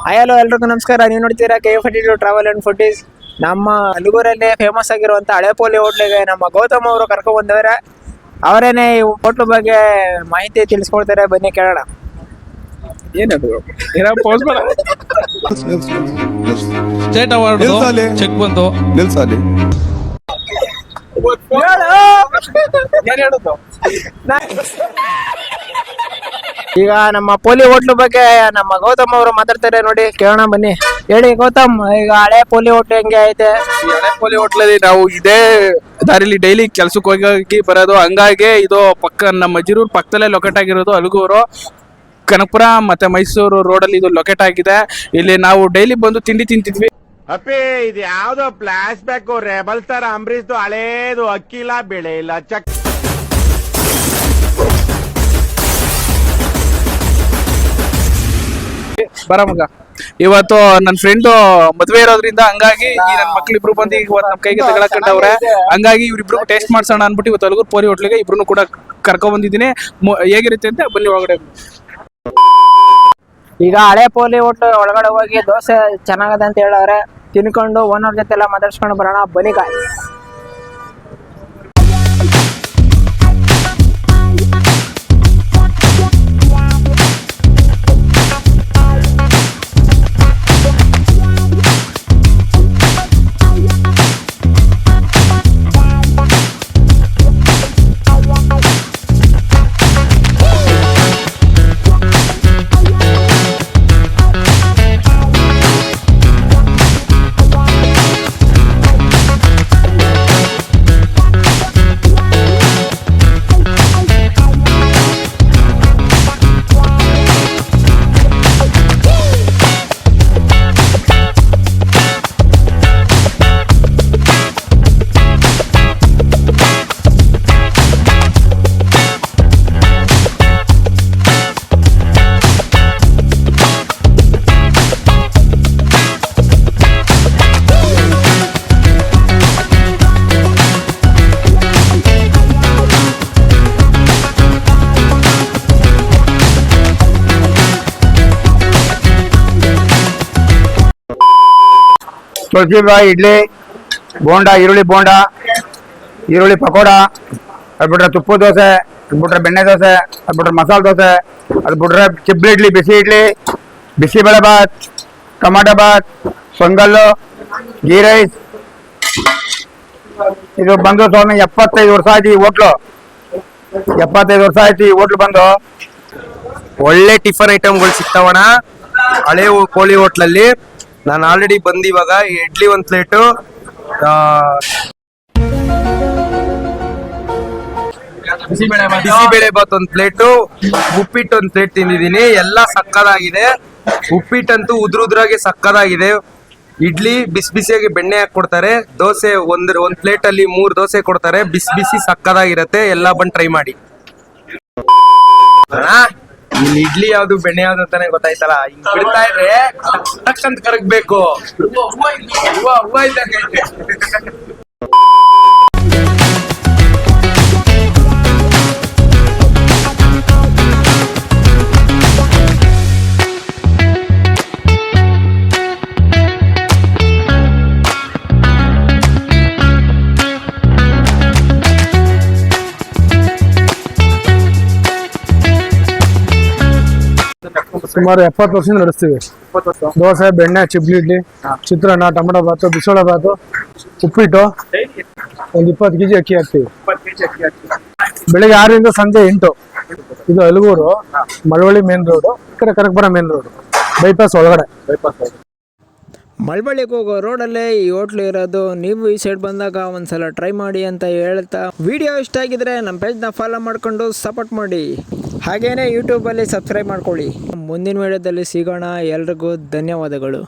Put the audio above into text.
Hello ಎಲ್ರಿಗೂ ನಮಸ್ಕಾರ. ನೀವು ನೋಡ್ತೀರಾ KF42 ಟ್ರಾವೆಲ್ ಅಂಡ್ ಫುಡೀಸ್. ನಮ್ಮ ಅಲುಗೂರಲ್ಲಿ ಫೇಮಸ್ ಆಗಿರುವಂತ ಹಳೆ ಪೋಲಿ ಹೋಟ್ಲಿಗೆ ನಮ್ಮ ಗೌತಮ್ ಅವರು ಕರ್ಕೊಂಡು ಬಂದವರೆ. ಅವರೇನೆ ಈ ಹೋಟ್ಲು ಬಗ್ಗೆ ಮಾಹಿತಿ ತಿಳಿಸ್ಕೊಡ್ತಾರೆ, ಬನ್ನಿ ಕೇಳೋಣ. ಏನದು ಪೋಸ್ ಬೇಡ ಸ್ಟೇಟ್ ಅವಾರ್ಡ್ ಚೆಕ್ ಬಂತು ನಿಲ್ಸಾಲಿ ಏನ್ ಹೇಳುದು? ಈಗ ನಮ್ಮ ಪೋಲಿ ಹೋಟ್ಲು ಬಗ್ಗೆ ನಮ್ಮ ಗೌತಮ್ ಅವರು ಮಾತಾಡ್ತಾರೆ, ನೋಡಿ ಕೇಳೋಣ ಬನ್ನಿ. ಹೇಳಿ ಗೌತಮ್, ಈಗ ಹಳೆ ಪೋಲಿ ಹೋಟ್ಲು ಹೆಂಗೆ ಐತೆ? ಈ ಹಳೆ ಪೋಲಿ ಹೋಟ್ಲಲ್ಲಿ ನಾವು ಇದೇ ದಾರಿಲಿ ಡೈಲಿ ಕೆಲ್ಸಕ್ಕೆ ಹೋಗಿ ಬರೋದು. ಹಂಗಾಗಿ ಇದು ಪಕ್ಕ ನಮ್ಮ ಮಜಿರೂರ್ ಪಕ್ಕದಲ್ಲೇ ಲೊಕೇಟ್ ಆಗಿರೋದು. ಅಲುಗೂರು, ಕನಕಪುರ ಮತ್ತೆ ಮೈಸೂರು ರೋಡಲ್ಲಿ ಇದು ಲೊಕೇಟ್ ಆಗಿದೆ. ಇಲ್ಲಿ ನಾವು ಡೈಲಿ ಬಂದು ತಿಂಡಿ ತಿಂತಿದ್ವಿ. ಅಪ್ಪಿ ಇದು ಯಾವ್ದೋ ಫ್ಲಾಶ್ ಬ್ಯಾಕ್ ರೆಬಲ್ ತರ ಅಂಬರೀಶ್ದು ಹಳೇದು ಅಕ್ಕಿ ಇಲ್ಲ ಬೆಳೆ ಇಲ್ಲ ಬರಮಗ ಇವತ್ತು ನನ್ನ ಫ್ರೆಂಡ್ ಮದ್ವೆ ಇರೋದ್ರಿಂದ ಹಂಗಾಗಿ ಈ ನನ್ನ ಮಕ್ಳಿಬ್ರು ಬಂದು ಇವತ್ತು ನಮ್ಮ ಕೈಗೆ ತಗೊಳಕಂಡವ್ರೆ. ಹಂಗಾಗಿ ಇವ್ರಿಬ್ರು ಟೇಸ್ಟ್ ಮಾಡ್ಸೋಣ ಅನ್ಬಿಟ್ಟು ಇವತ್ತು ಅಲುಗೂರು ಪೋಲಿ ಹೋಟ್ಲಿಗೆ ಇಬ್ರು ಕೂಡ ಕರ್ಕೊಂಡ್ ಬಂದಿದ್ದೀನಿ. ಹೇಗಿರುತ್ತೆ ಅಂತ ಬನ್ನಿ ಒಳಗಡೆ. ಈಗ ಹಳೆ ಪೋಲಿ ಹೋಟ್ಲು ಒಳಗಡೆ ಹೋಗಿ ದೋಸೆ ಚೆನ್ನಾಗದ ಅಂತ ಹೇಳವ್ರೆ. ತಿನ್ಕೊಂಡು ಓನರ್ ಜೊತೆ ಎಲ್ಲ ಮಾತಾಡ್ಸ್ಕೊಂಡು ಬರೋಣ, ಬನ್ನಿ ಕಾಯ್. ತುಳಸಿಬಾಯಿ ಇಡ್ಲಿ, ಬೋಂಡಾ, ಈರುಳ್ಳಿ ಬೋಂಡಾ, ಈರುಳ್ಳಿ ಪಕೋಡ, ಅದು ಬಿಟ್ರೆ ತುಪ್ಪ ದೋಸೆ, ಅದು ಬಿಟ್ರೆ ಬೆಣ್ಣೆ ದೋಸೆ, ಅದು ಬಿಟ್ರೆ ಮಸಾಲೆ ದೋಸೆ, ಅದು ಬಿಟ್ರೆ ಚಿಬ್ಲಿ ಇಡ್ಲಿ, ಬಿಸಿ ಇಡ್ಲಿ, ಬಿಸಿಬೇಳೆ ಬಾತ್, ಟೊಮಾಟೊ ಬಾತ್, ಸೊಂಗಲ್ಲು, ಗೀ ರೈಸ್. ಇದು ಬಂದು ಸ್ವಾಮಿ 75 ವರ್ಷ ಆಯ್ತು ಈ ಹೋಟ್ಲು. 75 ವರ್ಷ ಆಯ್ತು ಈ ಹೋಟ್ಲು ಬಂದು. ಒಳ್ಳೆ ಟಿಫನ್ ಐಟಮ್ಗಳು ಸಿಗ್ತಾವಣ ಹಳೆ ಕೋಳಿ ಹೋಟ್ಲಲ್ಲಿ. ನಾನು ಆಲ್ರೆಡಿ ಬಂದು ಇವಾಗ ಇಡ್ಲಿ ಒಂದು ಪ್ಲೇಟು, ಬಿಸಿಬೇಳೆ ಬಾತ್ ಒಂದು ಪ್ಲೇಟು, ಉಪ್ಪಿಟ್ಟು ಒಂದು ಪ್ಲೇಟ್ ತಿಂದಿದ್ದೀನಿ. ಎಲ್ಲ ಸಕ್ಕದಾಗಿದೆ. ಉಪ್ಪಿಟ್ಟಂತೂ ಉದ್ರಾಗೆ ಸಕ್ಕದಾಗಿದೆ. ಇಡ್ಲಿ ಬಿಸಿ ಬಿಸಿಯಾಗಿ ಬೆಣ್ಣೆ ಹಾಕಿ ಕೊಡ್ತಾರೆ. ದೋಸೆ ಒಂದ್ ಪ್ಲೇಟ್ ಅಲ್ಲಿ 3 ದೋಸೆ ಕೊಡ್ತಾರೆ. ಬಿಸಿ ಬಿಸಿ ಸಕ್ಕದಾಗಿರತ್ತೆ. ಎಲ್ಲ ಬಂದು ಟ್ರೈ ಮಾಡಿ. ಇಲ್ಲಿ ಇಡ್ಲಿ ಯಾವ್ದು ಬೆಣ್ಣೆ ಯಾವ್ದು ಅಂತಾನೆ ಗೊತ್ತಾಯ್ತಲ್ಲ. ಹಿಂಗ್ ಬಿಡ್ತಾ ಇದ್ರೆ ಟಕ್ ಅಂತ ಕರಗ್ಬೇಕು. ಹೂವ ಇದ್ದಂಗೈತೆ. ಸುಮಾರು 70 ವರ್ಷದಿಂದ ನಡೆಸ್ತೀವಿ. ದೋಸೆ, ಬೆಣ್ಣೆ, ಚಿಬ್ಲಿ ಇಡ್ಲಿ, ಚಿತ್ರಾನ್ನ, ಟೊಮೊಟೊ ಬಾತು, ಬಿಸಿಬೇಳೆ ಬಾತು, ಉಪ್ಪಿಟ್ಟು, ಒಂದು 20 kg ಅಕ್ಕಿ ಹಾಕ್ತೀವಿ. ಬೆಳಿಗ್ಗೆ 6ರಿಂದ ಸಂಜೆ 8. ಇದು Alugur, Malavalli main road, Kanakapura main road, bypass ಒಳಗಡೆ. ಮಳವಳ್ಳಿಗೆ ಹೋಗೋ ರೋಡಲ್ಲೇ ಈ ಹೋಟ್ಲು ಇರೋದು. ನೀವು ಈ ಸೈಡ್ ಬಂದಾಗ ಒಂದ್ಸಲ ಟ್ರೈ ಮಾಡಿ ಅಂತ ಹೇಳ್ತಾ, ವಿಡಿಯೋ ಇಷ್ಟ ಆಗಿದ್ರೆ ನಮ್ಮ ಪೇಜ್ನ ಫಾಲೋ ಮಾಡಿಕೊಂಡು ಸಪೋರ್ಟ್ ಮಾಡಿ. ಹಾಗೇನೇ ಯೂಟ್ಯೂಬಲ್ಲಿ ಸಬ್ಸ್ಕ್ರೈಬ್ ಮಾಡ್ಕೊಳ್ಳಿ. ಮುಂದಿನ ವಿಡಿಯೋದಲ್ಲಿ ಸಿಗೋಣ. ಎಲ್ರಿಗೂ ಧನ್ಯವಾದಗಳು.